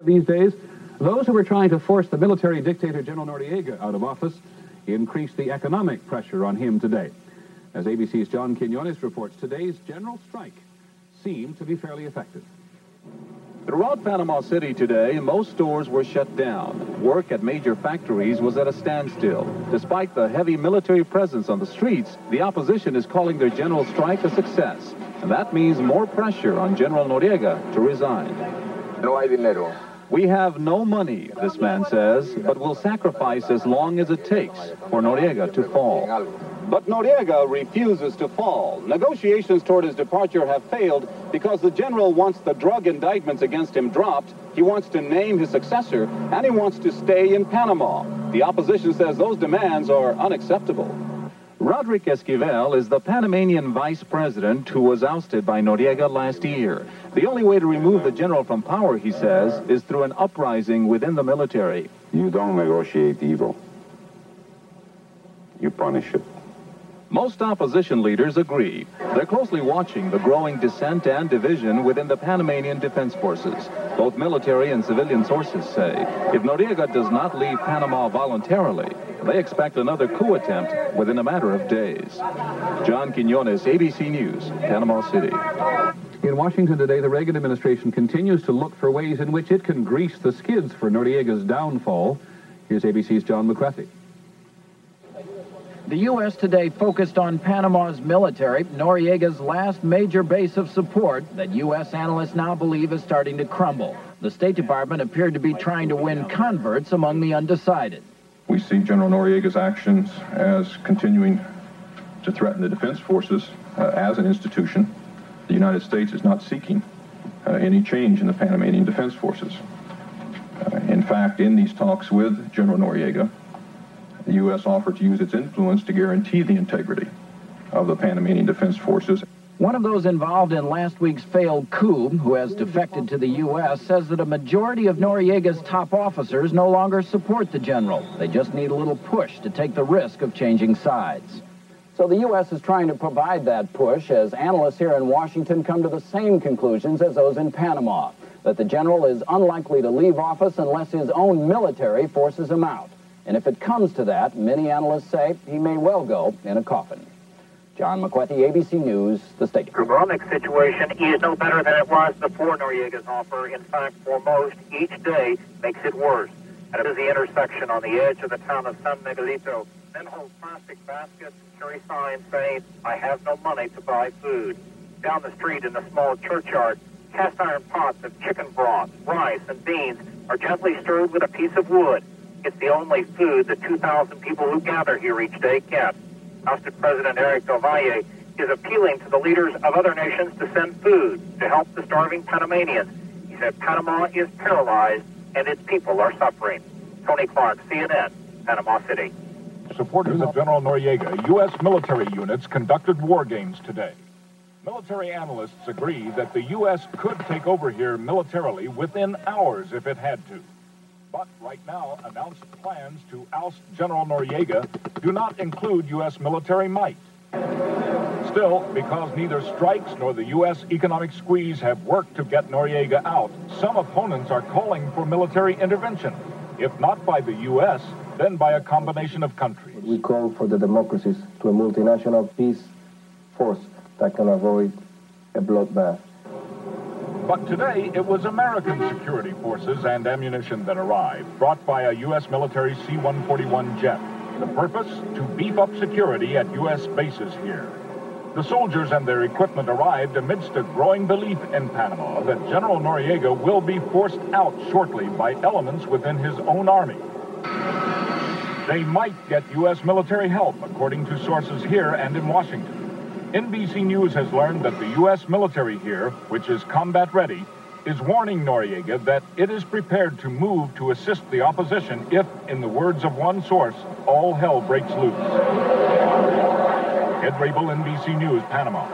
These days, those who were trying to force the military dictator General Noriega out of office increased the economic pressure on him today. As ABC's John Quinones reports, today's general strike seemed to be fairly effective. Throughout Panama City today, most stores were shut down. Work at major factories was at a standstill. Despite the heavy military presence on the streets, the opposition is calling their general strike a success. And that means more pressure on General Noriega to resign. No hay dinero. We have no money, this man says, but will sacrifice as long as it takes for Noriega to fall. But Noriega refuses to fall. Negotiations toward his departure have failed because the general wants the drug indictments against him dropped, he wants to name his successor, and he wants to stay in Panama. The opposition says those demands are unacceptable. Roderick Esquivel is the Panamanian vice president who was ousted by Noriega last year. The only way to remove the general from power, he says, is through an uprising within the military. You don't negotiate evil. You punish it. Most opposition leaders agree. They're closely watching the growing dissent and division within the Panamanian Defense Forces. Both military and civilian sources say if Noriega does not leave Panama voluntarily, they expect another coup attempt within a matter of days. John Quinones, ABC News, Panama City. In Washington today, the Reagan administration continues to look for ways in which it can grease the skids for Noriega's downfall. Here's ABC's John McCarthy. The U.S. today focused on Panama's military, Noriega's last major base of support that U.S. analysts now believe is starting to crumble. The State Department appeared to be trying to win converts among the undecided. We see General Noriega's actions as continuing to threaten the defense forces as an institution. The United States is not seeking any change in the Panamanian defense forces. In fact, in these talks with General Noriega, the U.S. offered to use its influence to guarantee the integrity of the Panamanian defense forces. One of those involved in last week's failed coup, who has defected to the U.S., says that a majority of Noriega's top officers no longer support the general. They just need a little push to take the risk of changing sides. So the U.S. is trying to provide that push as analysts here in Washington come to the same conclusions as those in Panama, that the general is unlikely to leave office unless his own military forces him out. And if it comes to that, many analysts say he may well go in a coffin. John McCarthy, ABC News, the State Department. The economic situation is no better than it was before Noriega's offer. In fact, for most, each day makes it worse. And it is the intersection on the edge of the town of San Miguelito. Men hold plastic baskets and carry signs saying, "I have no money to buy food." Down the street in the small churchyard, cast iron pots of chicken broth, rice, and beans are gently stirred with a piece of wood. It's the only food the 2,000 people who gather here each day get. Ousted President Eric Del Valle is appealing to the leaders of other nations to send food to help the starving Panamanians. He said Panama is paralyzed and its people are suffering. Tony Clark, CNN, Panama City. Supporters of General Noriega, U.S. military units conducted war games today. Military analysts agree that the U.S. could take over here militarily within hours if it had to. But right now, announced plans to oust General Noriega do not include U.S. military might. Still, because neither strikes nor the U.S. economic squeeze have worked to get Noriega out, some opponents are calling for military intervention, if not by the U.S., then by a combination of countries. We call for the democracies to a multinational peace force that can avoid a bloodbath. But today, it was American security forces and ammunition that arrived, brought by a U.S. military C-141 jet. The purpose? To beef up security at U.S. bases here. The soldiers and their equipment arrived amidst a growing belief in Panama that General Noriega will be forced out shortly by elements within his own army. They might get U.S. military help, according to sources here and in Washington. NBC News has learned that the U.S. military here, which is combat ready, is warning Noriega that it is prepared to move to assist the opposition if, in the words of one source, all hell breaks loose. Ed Rabel, NBC News, Panama.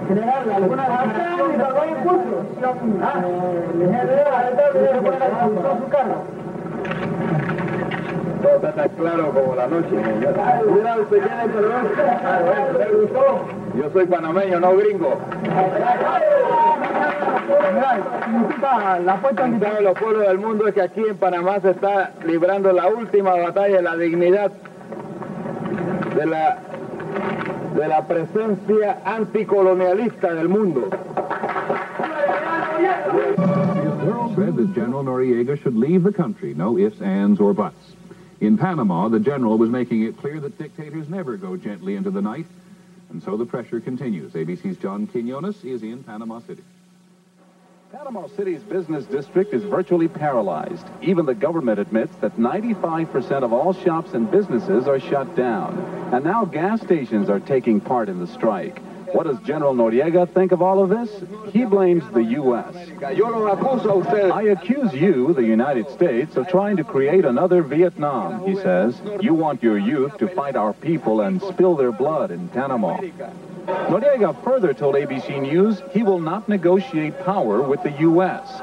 General, algunas acciones en curso. General, su carro. Está tan claro como la noche. Mira, ¿usted quién es, perdón? ¿Le gustó? Yo soy panameño, no gringo. La puerta de los pueblos del mundo es que aquí en Panamá se está librando la última batalla de la dignidad de la presencia anticolonialista del mundo. Said that General Noriega should leave the country, no ifs, ands, or buts. In Panama, the general was making it clear that dictators never go gently into the night, and so the pressure continues. ABC's John Quinones is in Panama City. Panama City's business district is virtually paralyzed. Even the government admits that 95% of all shops and businesses are shut down. And now gas stations are taking part in the strike. What does General Noriega think of all of this? He blames the U.S. I accuse you, the United States, of trying to create another Vietnam, he says. You want your youth to fight our people and spill their blood in Panama. Noriega further told ABC News he will not negotiate power with the U.S.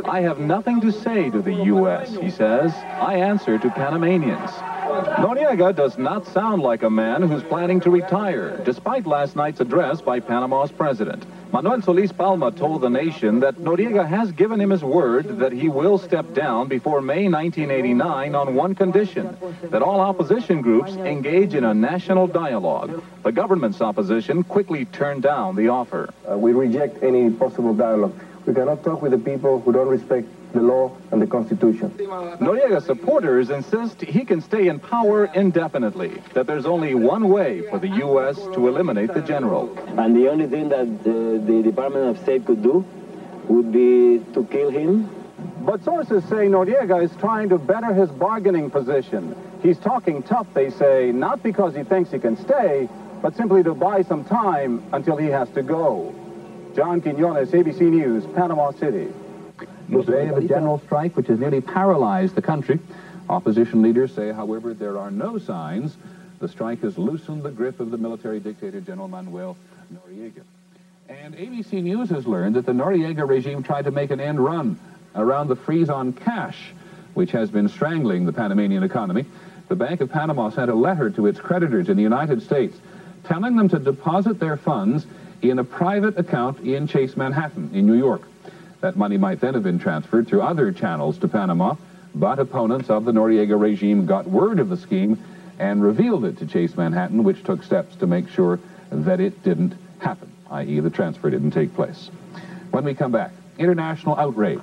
I have nothing to say to the U.S., he says. I answer to Panamanians. Noriega does not sound like a man who's planning to retire, despite last night's address by Panama's president. Manuel Solis Palma told the nation that Noriega has given him his word that he will step down before May 1989 on one condition, that all opposition groups engage in a national dialogue. The government's opposition quickly turned down the offer. We reject any possible dialogue. We cannot talk with the people who don't respect the law and the Constitution. Noriega's supporters insist he can stay in power indefinitely, that there's only one way for the U.S. to eliminate the general. And the only thing that the Department of State could do would be to kill him. But sources say Noriega is trying to better his bargaining position. He's talking tough, they say, not because he thinks he can stay, but simply to buy some time until he has to go. John Quinones, ABC News, Panama City. Today of a general strike which has nearly paralyzed the country. Opposition leaders say, however, there are no signs the strike has loosened the grip of the military dictator General Manuel Noriega. And ABC News has learned that the Noriega regime tried to make an end run around the freeze on cash, which has been strangling the Panamanian economy. The Bank of Panama sent a letter to its creditors in the United States telling them to deposit their funds in a private account in Chase Manhattan in New York. That money might then have been transferred through other channels to Panama, but opponents of the Noriega regime got word of the scheme and revealed it to Chase Manhattan, which took steps to make sure that it didn't happen, i.e. the transfer didn't take place. When we come back, international outrage.